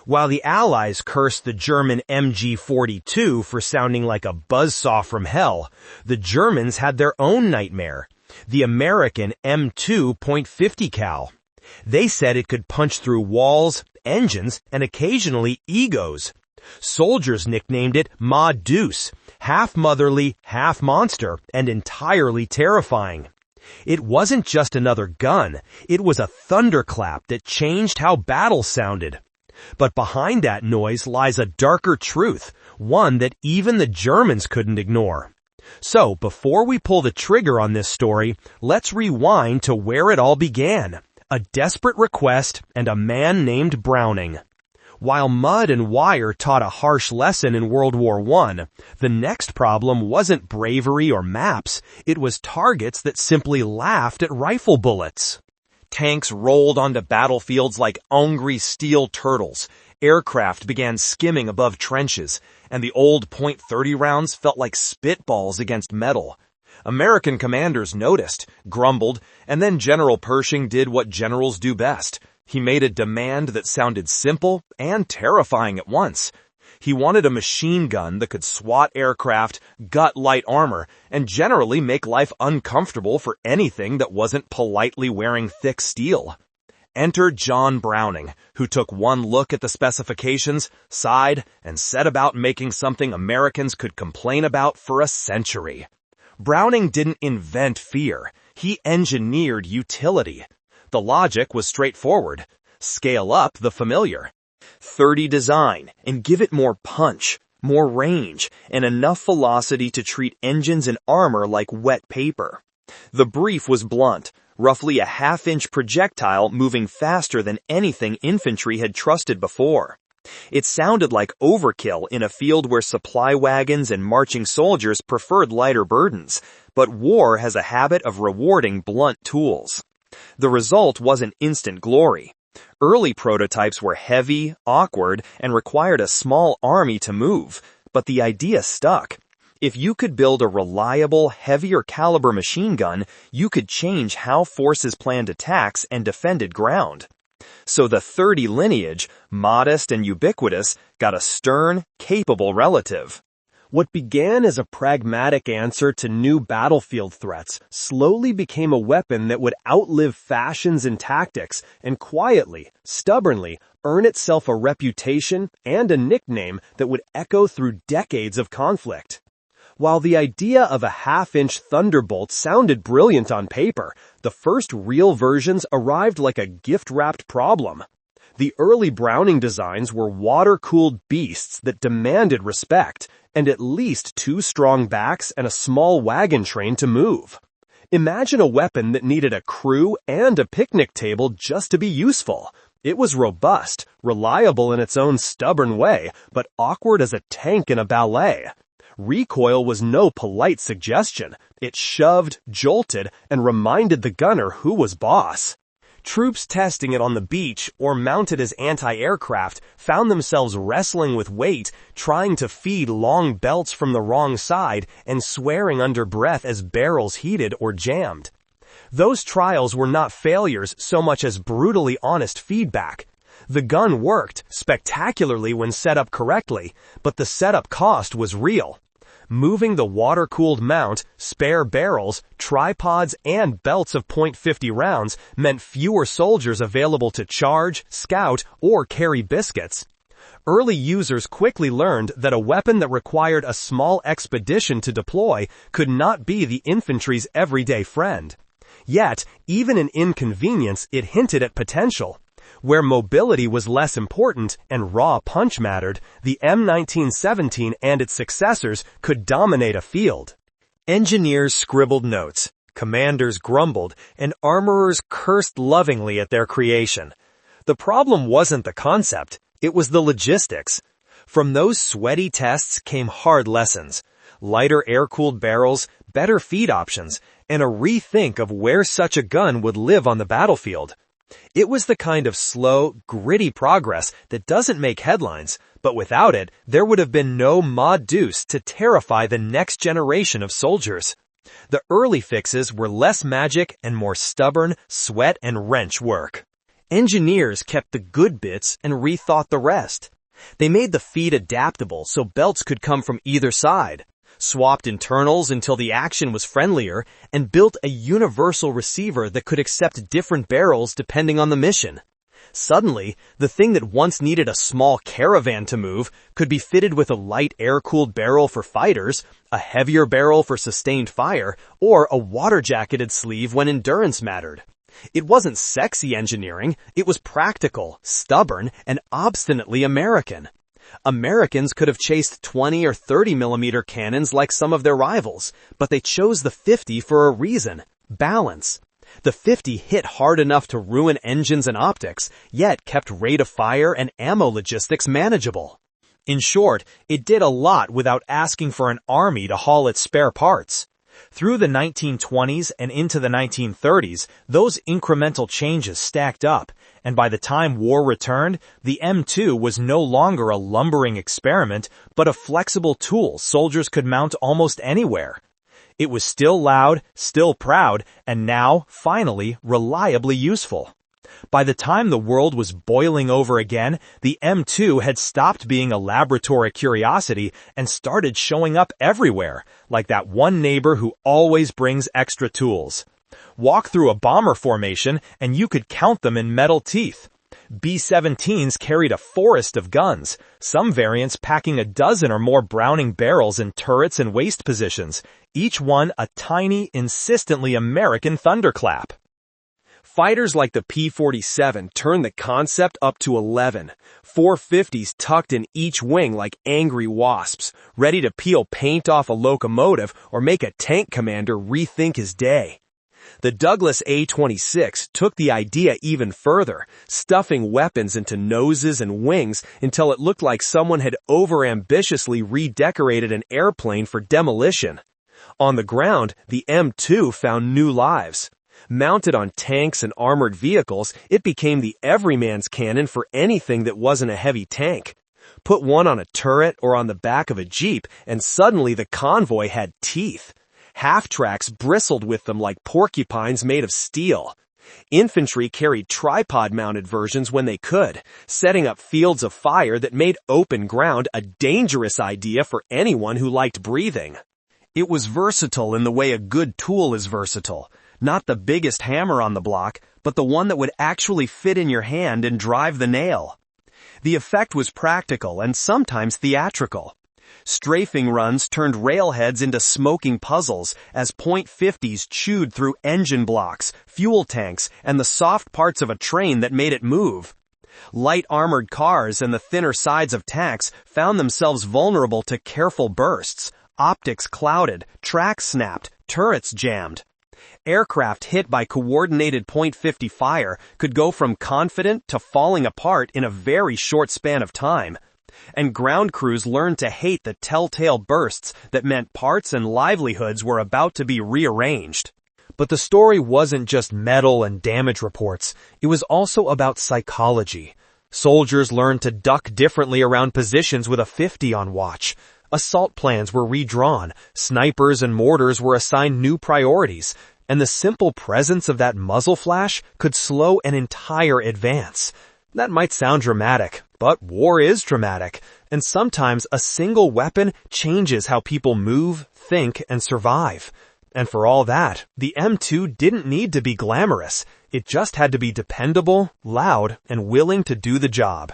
While the Allies cursed the German MG-42 for sounding like a buzzsaw from hell, the Germans had their own nightmare, the American M2.50 cal. They said it could punch through walls, engines, and occasionally egos. Soldiers nicknamed it Ma Deuce, half motherly, half monster, and entirely terrifying. It wasn't just another gun, it was a thunderclap that changed how battle sounded. But behind that noise lies a darker truth, one that even the Germans couldn't ignore. So, before we pull the trigger on this story, let's rewind to where it all began. A desperate request and a man named Browning. While mud and wire taught a harsh lesson in World War I, the next problem wasn't bravery or maps, it was targets that simply laughed at rifle bullets. Tanks rolled onto battlefields like hungry steel turtles. Aircraft began skimming above trenches, and the old .30 rounds felt like spitballs against metal. American commanders noticed, grumbled, and then General Pershing did what generals do best. He made a demand that sounded simple and terrifying at once. He wanted a machine gun that could swat aircraft, gut light armor, and generally make life uncomfortable for anything that wasn't politely wearing thick steel. Enter John Browning, who took one look at the specifications, sighed, and set about making something Americans could complain about for a century. Browning didn't invent fear, he engineered utility. The logic was straightforward. Scale up the familiar. 30 design, and give it more punch, more range, and enough velocity to treat engines and armor like wet paper. The brief was blunt, roughly a half-inch projectile moving faster than anything infantry had trusted before. It sounded like overkill in a field where supply wagons and marching soldiers preferred lighter burdens, but war has a habit of rewarding blunt tools. The result wasn't instant glory. Early prototypes were heavy, awkward, and required a small army to move, but the idea stuck. If you could build a reliable, heavier caliber machine gun, you could change how forces planned attacks and defended ground. So the 30 lineage, modest and ubiquitous, got a stern, capable relative. What began as a pragmatic answer to new battlefield threats slowly became a weapon that would outlive fashions and tactics and quietly, stubbornly, earn itself a reputation and a nickname that would echo through decades of conflict. While the idea of a half-inch thunderbolt sounded brilliant on paper, the first real versions arrived like a gift-wrapped problem. The early Browning designs were water-cooled beasts that demanded respect, and at least 2 strong backs and a small wagon train to move. Imagine a weapon that needed a crew and a picnic table just to be useful. It was robust, reliable in its own stubborn way, but awkward as a tank in a ballet. Recoil was no polite suggestion. It shoved, jolted, and reminded the gunner who was boss. Troops testing it on the beach or mounted as anti-aircraft found themselves wrestling with weight, trying to feed long belts from the wrong side, and swearing under breath as barrels heated or jammed. Those trials were not failures so much as brutally honest feedback. The gun worked spectacularly when set up correctly, but the setup cost was real. Moving the water-cooled mount, spare barrels, tripods, and belts of .50 rounds meant fewer soldiers available to charge, scout, or carry biscuits. Early users quickly learned that a weapon that required a small expedition to deploy could not be the infantry's everyday friend. Yet, even in inconvenience, it hinted at potential. Where mobility was less important and raw punch mattered, the M1917 and its successors could dominate a field. Engineers scribbled notes, commanders grumbled, and armorers cursed lovingly at their creation. The problem wasn't the concept, it was the logistics. From those sweaty tests came hard lessons: lighter air-cooled barrels, better feed options, and a rethink of where such a gun would live on the battlefield. It was the kind of slow, gritty progress that doesn't make headlines, but without it, there would have been no Ma Deuce to terrify the next generation of soldiers. The early fixes were less magic and more stubborn, sweat and wrench work. Engineers kept the good bits and rethought the rest. They made the feed adaptable so belts could come from either side, swapped internals until the action was friendlier, and built a universal receiver that could accept different barrels depending on the mission. Suddenly, the thing that once needed a small caravan to move could be fitted with a light air-cooled barrel for fighters, a heavier barrel for sustained fire, or a water-jacketed sleeve when endurance mattered. It wasn't sexy engineering, it was practical, stubborn, and obstinately American. Americans could have chased 20 or 30 millimeter cannons like some of their rivals, but they chose the 50 for a reason: balance. The 50 hit hard enough to ruin engines and optics, yet kept rate of fire and ammo logistics manageable. In short, it did a lot without asking for an army to haul its spare parts. Through the 1920s and into the 1930s, those incremental changes stacked up, and by the time war returned, the M2 was no longer a lumbering experiment, but a flexible tool soldiers could mount almost anywhere. It was still loud, still proud, and now, finally, reliably useful. By the time the world was boiling over again, the M2 had stopped being a laboratory curiosity and started showing up everywhere, like that one neighbor who always brings extra tools. Walk through a bomber formation and you could count them in metal teeth. B-17s carried a forest of guns, some variants packing a dozen or more Browning barrels in turrets and waist positions, each one a tiny, insistently American thunderclap. Fighters like the P-47 turned the concept up to 11, 450s tucked in each wing like angry wasps, ready to peel paint off a locomotive or make a tank commander rethink his day. The Douglas A-26 took the idea even further, stuffing weapons into noses and wings until it looked like someone had overambitiously redecorated an airplane for demolition. On the ground, the M2 found new lives. Mounted on tanks and armored vehicles, it became the everyman's cannon for anything that wasn't a heavy tank. Put one on a turret or on the back of a jeep, and suddenly the convoy had teeth. Half-tracks bristled with them like porcupines made of steel. Infantry carried tripod-mounted versions when they could, setting up fields of fire that made open ground a dangerous idea for anyone who liked breathing. It was versatile in the way a good tool is versatile. Not the biggest hammer on the block, but the one that would actually fit in your hand and drive the nail. The effect was practical and sometimes theatrical. Strafing runs turned railheads into smoking puzzles as .50s chewed through engine blocks, fuel tanks, and the soft parts of a train that made it move. Light armored cars and the thinner sides of tanks found themselves vulnerable to careful bursts, optics clouded, tracks snapped, turrets jammed. Aircraft hit by coordinated .50 fire could go from confident to falling apart in a very short span of time. And ground crews learned to hate the telltale bursts that meant parts and livelihoods were about to be rearranged. But the story wasn't just metal and damage reports, it was also about psychology. Soldiers learned to duck differently around positions with a 50 on watch. Assault plans were redrawn, snipers and mortars were assigned new priorities, and the simple presence of that muzzle flash could slow an entire advance. That might sound dramatic, but war is dramatic, and sometimes a single weapon changes how people move, think, and survive. And for all that, the M2 didn't need to be glamorous. It just had to be dependable, loud, and willing to do the job.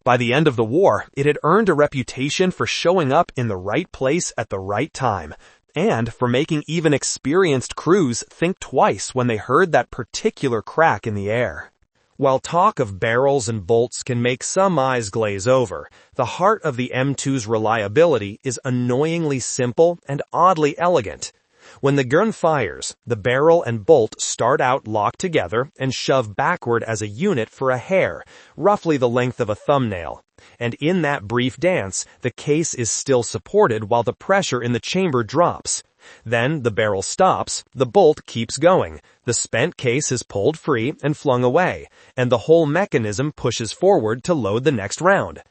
By the end of the war, it had earned a reputation for showing up in the right place at the right time, and for making even experienced crews think twice when they heard that particular crack in the air. While talk of barrels and bolts can make some eyes glaze over, the heart of the M2's reliability is annoyingly simple and oddly elegant. When the gun fires, the barrel and bolt start out locked together and shove backward as a unit for a hair, roughly the length of a thumbnail. And in that brief dance, the case is still supported while the pressure in the chamber drops. Then the barrel stops, the bolt keeps going, the spent case is pulled free and flung away, and the whole mechanism pushes forward to load the next round.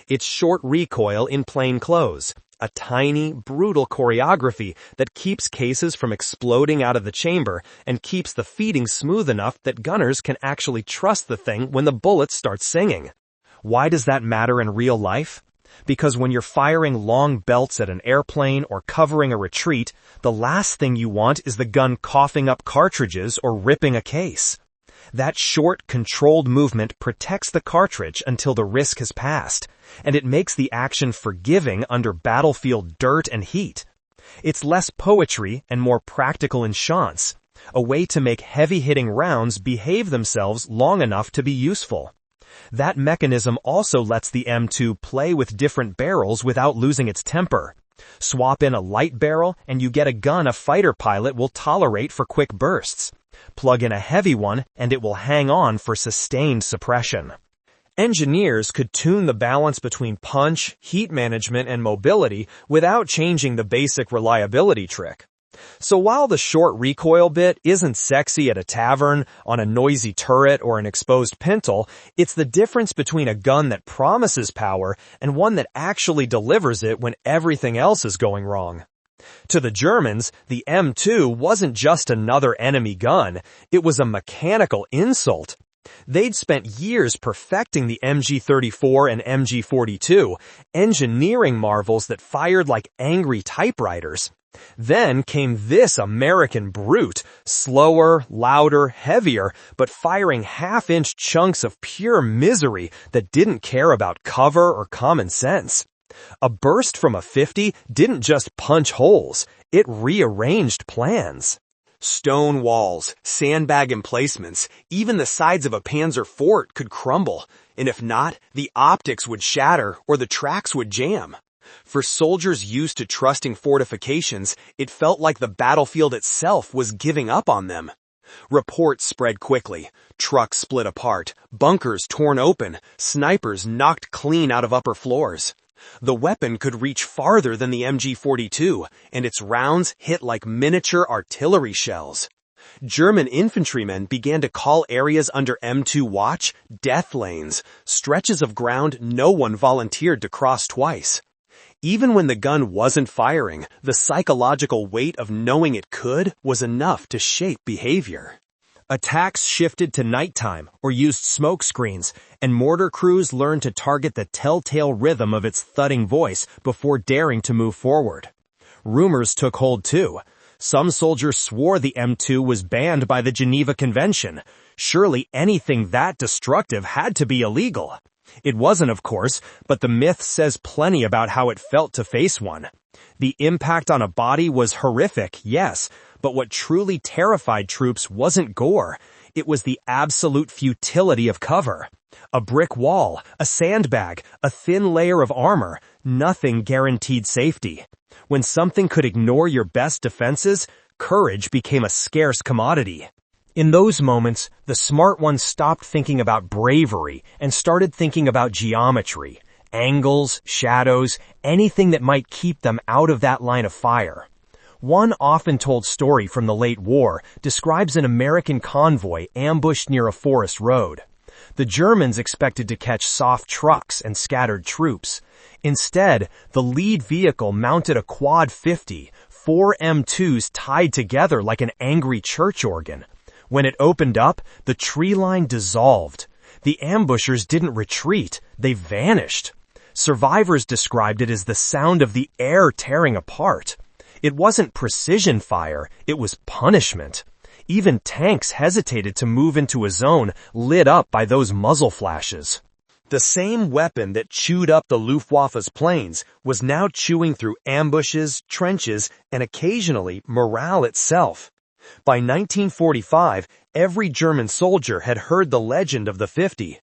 It's short recoil in plain clothes, A tiny, brutal choreography that keeps cases from exploding out of the chamber and keeps the feeding smooth enough that gunners can actually trust the thing when the bullets start singing. Why does that matter in real life? Because when you're firing long belts at an airplane or covering a retreat, the last thing you want is the gun coughing up cartridges or ripping a case. That short, controlled movement protects the cartridge until the risk has passed, and it makes the action forgiving under battlefield dirt and heat. It's less poetry and more practical enchants, a way to make heavy-hitting rounds behave themselves long enough to be useful. That mechanism also lets the M2 play with different barrels without losing its temper. Swap in a light barrel and you get a gun a fighter pilot will tolerate for quick bursts. Plug in a heavy one and it will hang on for sustained suppression. Engineers could tune the balance between punch, heat management, and mobility without changing the basic reliability trick. So while the short recoil bit isn't sexy at a tavern, on a noisy turret, or an exposed pintle, it's the difference between a gun that promises power and one that actually delivers it when everything else is going wrong. To the Germans, the M2 wasn't just another enemy gun, it was a mechanical insult. They'd spent years perfecting the MG34 and MG42, engineering marvels that fired like angry typewriters. Then came this American brute, slower, louder, heavier, but firing half-inch chunks of pure misery that didn't care about cover or common sense. A burst from a 50 didn't just punch holes, it rearranged plans. Stone walls, sandbag emplacements, even the sides of a Panzer fort could crumble, and if not, the optics would shatter or the tracks would jam. For soldiers used to trusting fortifications, it felt like the battlefield itself was giving up on them. Reports spread quickly. Trucks split apart, bunkers torn open, snipers knocked clean out of upper floors. The weapon could reach farther than the MG42, and its rounds hit like miniature artillery shells. German infantrymen began to call areas under M2 watch death lanes, stretches of ground no one volunteered to cross twice. Even when the gun wasn't firing, the psychological weight of knowing it could was enough to shape behavior. Attacks shifted to nighttime or used smoke screens, and mortar crews learned to target the telltale rhythm of its thudding voice before daring to move forward. Rumors took hold too. Some soldiers swore the M2 was banned by the Geneva Convention. Surely anything that destructive had to be illegal. It wasn't, of course, but the myth says plenty about how it felt to face one. The impact on a body was horrific, yes, but what truly terrified troops wasn't gore. It was the absolute futility of cover. A brick wall, a sandbag, a thin layer of armor, nothing guaranteed safety. When something could ignore your best defenses, courage became a scarce commodity. In those moments, the smart ones stopped thinking about bravery and started thinking about geometry, angles, shadows, anything that might keep them out of that line of fire. One often-told story from the late war describes an American convoy ambushed near a forest road. The Germans expected to catch soft trucks and scattered troops. Instead, the lead vehicle mounted a quad 50, 4 M2s tied together like an angry church organ. When it opened up, the tree line dissolved. The ambushers didn't retreat, they vanished. Survivors described it as the sound of the air tearing apart. It wasn't precision fire, it was punishment. Even tanks hesitated to move into a zone lit up by those muzzle flashes. The same weapon that chewed up the Luftwaffe's planes was now chewing through ambushes, trenches, and occasionally morale itself. By 1945, every German soldier had heard the legend of the 50.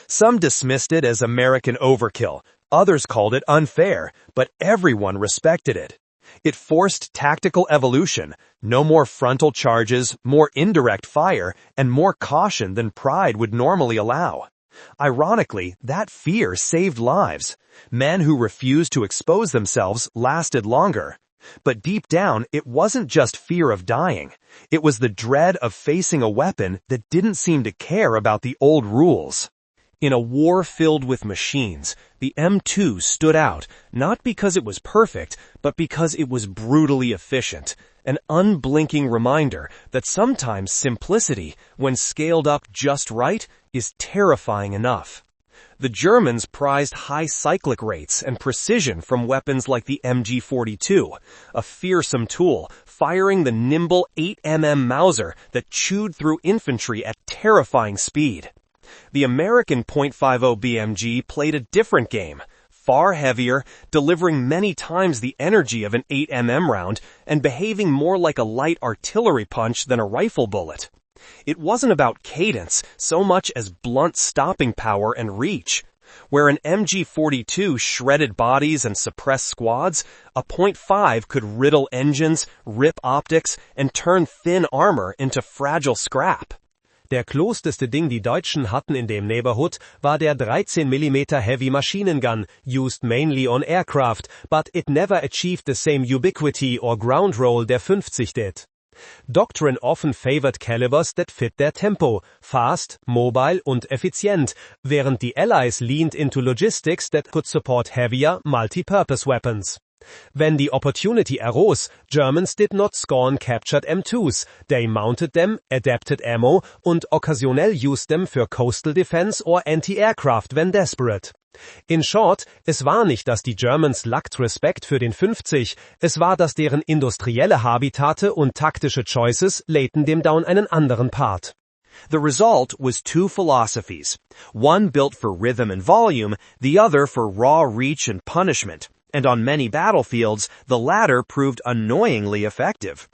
Some dismissed it as American overkill, others called it unfair, but everyone respected it. It forced tactical evolution, no more frontal charges, more indirect fire, and more caution than pride would normally allow. Ironically, that fear saved lives. Men who refused to expose themselves lasted longer. But deep down, it wasn't just fear of dying. It was the dread of facing a weapon that didn't seem to care about the old rules. In a war filled with machines, the M2 stood out, not because it was perfect, but because it was brutally efficient. An unblinking reminder that sometimes simplicity, when scaled up just right, is terrifying enough. The Germans prized high cyclic rates and precision from weapons like the MG42, a fearsome tool, firing the nimble 8mm Mauser that chewed through infantry at terrifying speed. The American .50 BMG played a different game, far heavier, delivering many times the energy of an 8mm round and behaving more like a light artillery punch than a rifle bullet. It wasn't about cadence so much as blunt stopping power and reach. Where an MG42 shredded bodies and suppressed squads, a .5 could riddle engines, rip optics, and turn thin armor into fragile scrap. Der closeste Ding die Deutschen hatten in dem Neighborhood war der 13mm Heavy Machine Gun, used mainly on aircraft, but it never achieved the same ubiquity or ground roll der 50 did. Doctrine often favored calibers that fit their tempo, fast, mobile und effizient, während the Allies leaned into logistics that could support heavier, multi-purpose weapons. When the opportunity arose, Germans did not scorn captured M2s, they mounted them, adapted ammo und occasionell used them für coastal defense or anti-aircraft when desperate. In short, es war nicht, dass die Germans lacked Respekt für den 50, es war, dass deren industrielle Habitate und taktische Choices layten dem down einen anderen Part. The result was two philosophies, one built for rhythm and volume, the other for raw reach and punishment. And on many battlefields, the latter proved annoyingly effective.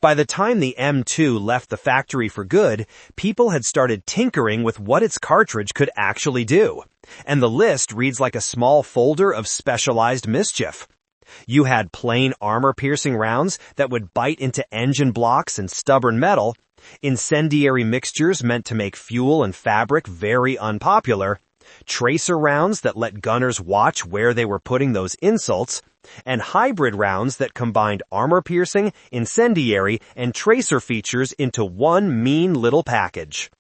By the time the M2 left the factory for good, people had started tinkering with what its cartridge could actually do. And the list reads like a small folder of specialized mischief. You had plain armor-piercing rounds that would bite into engine blocks and stubborn metal, incendiary mixtures meant to make fuel and fabric very unpopular, tracer rounds that let gunners watch where they were putting those insults, and hybrid rounds that combined armor-piercing, incendiary, and tracer features into one mean little package.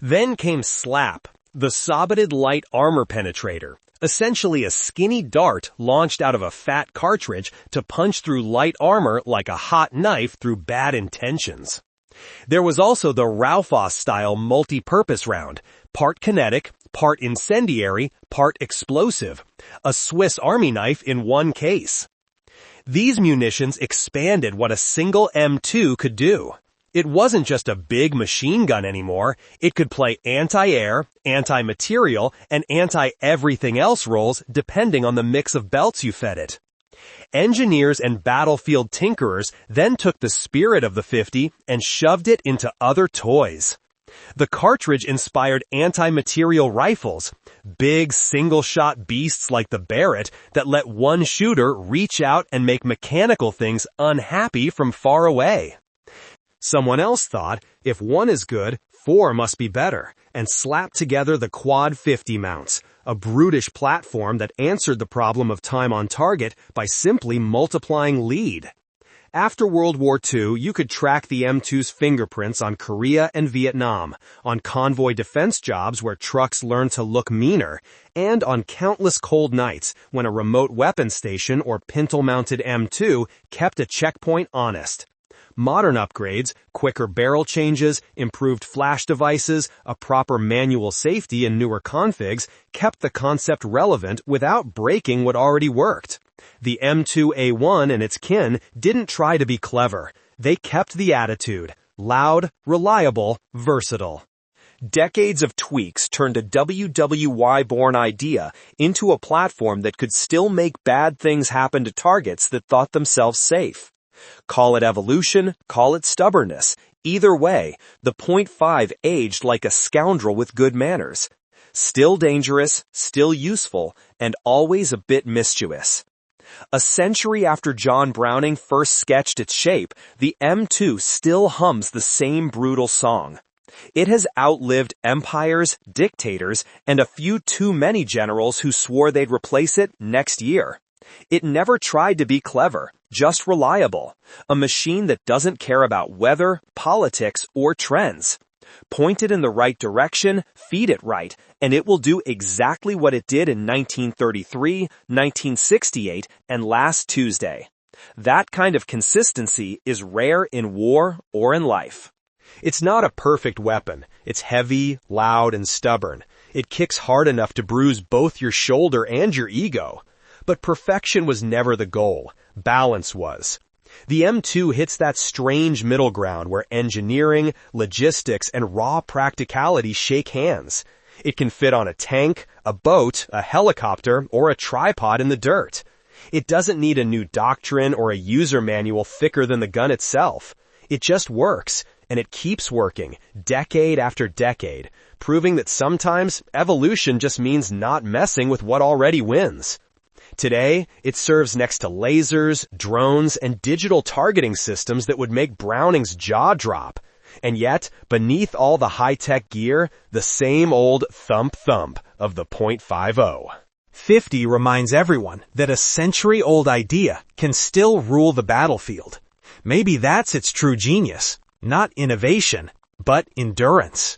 Then came SLAP, the Sabotted Light Armor Penetrator, essentially a skinny dart launched out of a fat cartridge to punch through light armor like a hot knife through bad intentions. There was also the Raufoss-style multi-purpose round, part kinetic, part incendiary, part explosive, a Swiss Army knife in one case. These munitions expanded what a single M2 could do. It wasn't just a big machine gun anymore, it could play anti-air, anti-material, and anti-everything else roles depending on the mix of belts you fed it. Engineers and battlefield tinkerers then took the spirit of the 50 and shoved it into other toys. The cartridge inspired anti-material rifles, big single-shot beasts like the Barrett that let one shooter reach out and make mechanical things unhappy from far away. Someone else thought, if one is good, four must be better, and slapped together the Quad 50 mounts, a brutish platform that answered the problem of time on target by simply multiplying lead. After World War II, you could track the M2's fingerprints on Korea and Vietnam, on convoy defense jobs where trucks learned to look meaner, and on countless cold nights when a remote weapon station or pintle-mounted M2 kept a checkpoint honest. Modern upgrades, quicker barrel changes, improved flash devices, a proper manual safety and newer configs kept the concept relevant without breaking what already worked. The M2A1 and its kin didn't try to be clever. They kept the attitude. Loud, reliable, versatile. Decades of tweaks turned a WWII-born idea into a platform that could still make bad things happen to targets that thought themselves safe. Call it evolution, call it stubbornness. Either way, the .5 aged like a scoundrel with good manners. Still dangerous, still useful, and always a bit mischievous. A century after John Browning first sketched its shape, the M2 still hums the same brutal song. It has outlived empires, dictators, and a few too many generals who swore they'd replace it next year. It never tried to be clever, just reliable. A machine that doesn't care about weather, politics, or trends. Point it in the right direction, feed it right, and it will do exactly what it did in 1933, 1968, and last Tuesday. That kind of consistency is rare in war or in life. It's not a perfect weapon. It's heavy, loud, and stubborn. It kicks hard enough to bruise both your shoulder and your ego. But perfection was never the goal. Balance was. The M2 hits that strange middle ground where engineering, logistics, and raw practicality shake hands. It can fit on a tank, a boat, a helicopter, or a tripod in the dirt. It doesn't need a new doctrine or a user manual thicker than the gun itself. It just works, and it keeps working, decade after decade, proving that sometimes evolution just means not messing with what already wins. Today, it serves next to lasers, drones, and digital targeting systems that would make Browning's jaw drop. And yet, beneath all the high-tech gear, the same old thump-thump of the .50. 50 reminds everyone that a century-old idea can still rule the battlefield. Maybe that's its true genius. Not innovation, but endurance.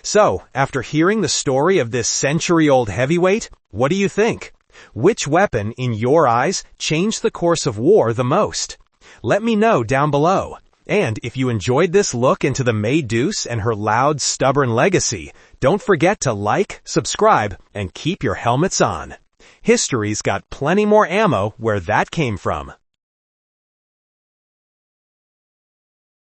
So, after hearing the story of this century-old heavyweight, what do you think? Which weapon, in your eyes, changed the course of war the most? Let me know down below. And if you enjoyed this look into the May Deuce and her loud, stubborn legacy, don't forget to like, subscribe, and keep your helmets on. History's got plenty more ammo where that came from.